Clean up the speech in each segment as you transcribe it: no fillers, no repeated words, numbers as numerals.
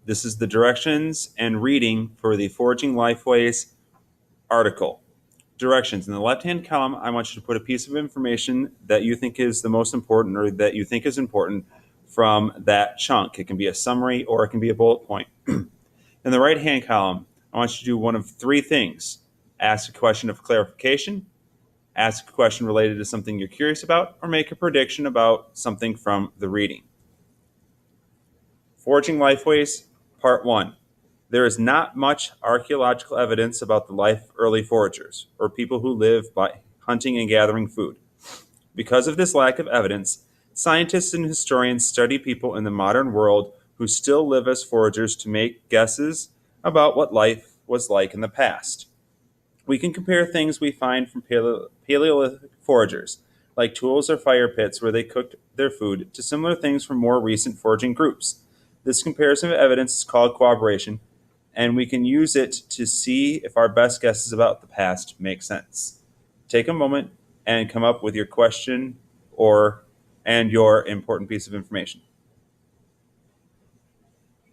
This is the directions and reading for the Foraging Lifeways article. Directions. In the left-hand column, I want you to put a piece of information that you think is the most important or that you think is important from that chunk. It can be a summary or it can be a bullet point. In the right-hand column, I want you to do one of three things. Ask a question of clarification, ask a question related to something you're curious about, or make a prediction about something from the reading. Foraging Lifeways, Part 1. There is not much archaeological evidence about the life of early foragers, or people who live by hunting and gathering food. Because of this lack of evidence, scientists and historians study people in the modern world who still live as foragers to make guesses about what life was like in the past. We can compare things we find from Paleolithic foragers, like tools or fire pits where they cooked their food, to similar things from more recent foraging groups. This comparison of evidence is called corroboration, and we can use it to see if our best guesses about the past make sense. Take a moment and come up with your question and your important piece of information.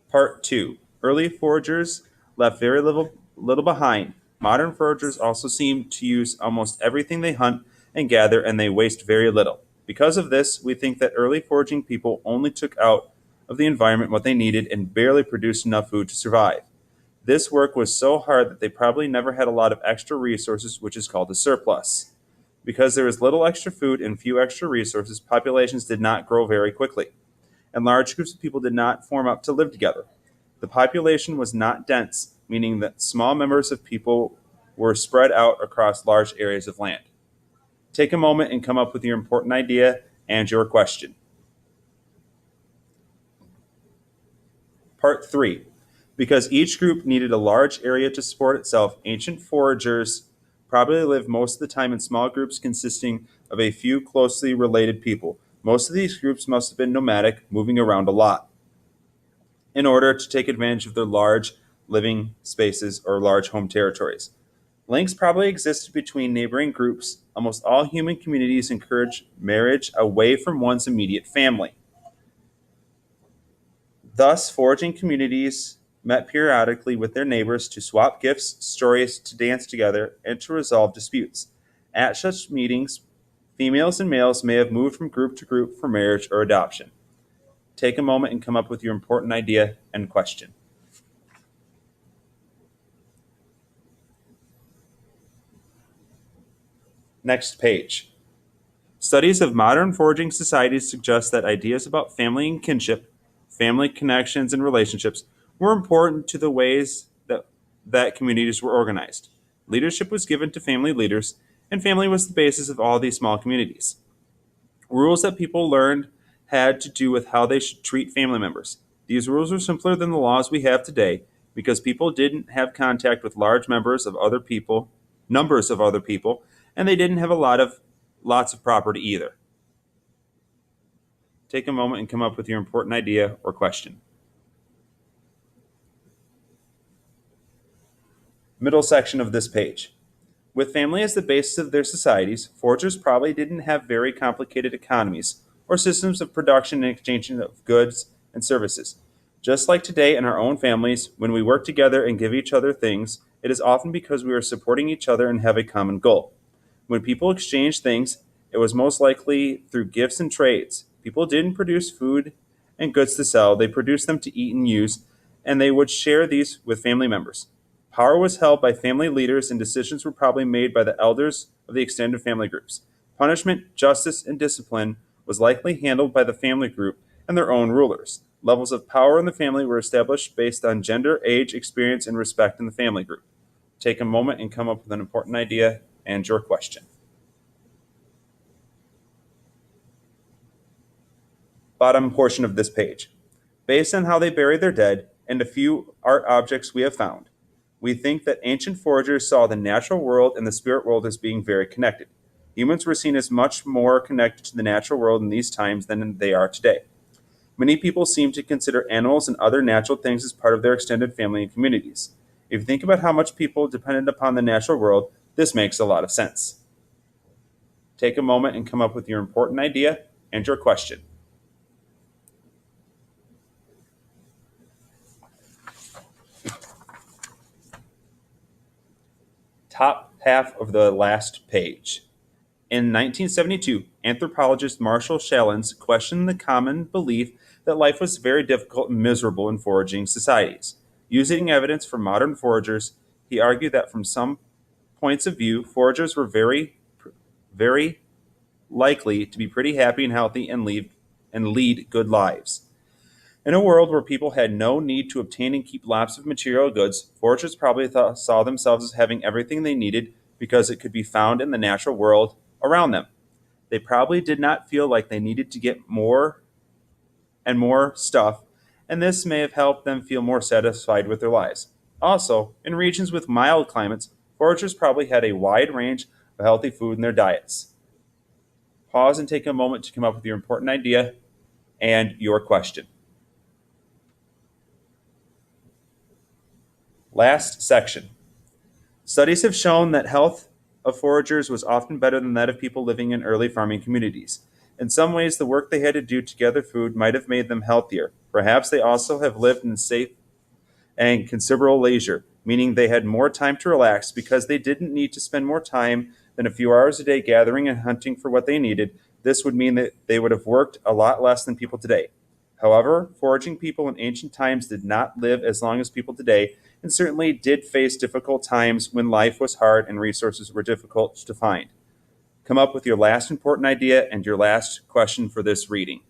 Part 2. Early foragers left very little behind. Modern foragers also seem to use almost everything they hunt and gather, and they waste very little. Because of this, we think that early foraging people only took out of the environment what they needed and barely produced enough food to survive. This work was so hard that they probably never had a lot of extra resources, which is called a surplus. Because there was little extra food and few extra resources, populations did not grow very quickly, and large groups of people did not form up to live together. The population was not dense, meaning that small numbers of people were spread out across large areas of land. Take a moment and come up with your important idea and your question. Part 3. Because each group needed a large area to support itself, ancient foragers probably lived most of the time in small groups consisting of a few closely related people. Most of these groups must have been nomadic, moving around a lot, in order to take advantage of their large living spaces or large home territories. Links probably existed between neighboring groups. Almost all human communities encourage marriage away from one's immediate family. Thus, foraging communities met periodically with their neighbors to swap gifts, stories, to dance together, and to resolve disputes. At such meetings, females and males may have moved from group to group for marriage or adoption. Take a moment and come up with your important idea and question. Next page. Studies of modern foraging societies suggest that ideas about family and kinship, family connections and relationships, were important to the ways that communities were organized. Leadership was given to family leaders, and family was the basis of all these small communities. Rules that people learned had to do with how they should treat family members. These rules were simpler than the laws we have today because people didn't have contact with large numbers of other people, and they didn't have lots of property either. Take a moment and come up with your important idea or question. Middle section of this page. With family as the basis of their societies, foragers probably didn't have very complicated economies or systems of production and exchange of goods and services. Just like today in our own families, when we work together and give each other things, it is often because we are supporting each other and have a common goal. When people exchanged things, it was most likely through gifts and trades. People didn't produce food and goods to sell, they produced them to eat and use, and they would share these with family members. Power was held by family leaders, and decisions were probably made by the elders of the extended family groups. Punishment, justice, and discipline was likely handled by the family group and their own rulers. Levels of power in the family were established based on gender, age, experience, and respect in the family group. Take a moment and come up with an important idea and your question. Bottom portion of this page. Based on how they bury their dead and a few art objects we have found, we think that ancient foragers saw the natural world and the spirit world as being very connected. Humans were seen as much more connected to the natural world in these times than they are today. Many people seem to consider animals and other natural things as part of their extended family and communities. If you think about how much people depended upon the natural world, this makes a lot of sense. Take a moment and come up with your important idea and your question. top half of the last page. In 1972, anthropologist Marshall Shallens questioned the common belief that life was very difficult and miserable in foraging societies. Using evidence from modern foragers, he argued that from some points of view, foragers were very likely to be pretty happy and healthy and lead good lives. In a world where people had no need to obtain and keep lots of material goods, foragers probably saw themselves as having everything they needed because it could be found in the natural world around them. They probably did not feel like they needed to get more and more stuff, and this may have helped them feel more satisfied with their lives. Also, in regions with mild climates, foragers probably had a wide range of healthy food in their diets. Pause and take a moment to come up with your important idea and your question. Last section. Studies have shown that health of foragers was often better than that of people living in early farming communities. In some ways, the work they had to do to gather food might have made them healthier. Perhaps they also have lived in safe and considerable leisure, meaning they had more time to relax because they didn't need to spend more time than a few hours a day gathering and hunting for what they needed. This would mean that they would have worked a lot less than people today. However, foraging people in ancient times did not live as long as people today and certainly did face difficult times when life was hard and resources were difficult to find. Come up with your last important idea and your last question for this reading.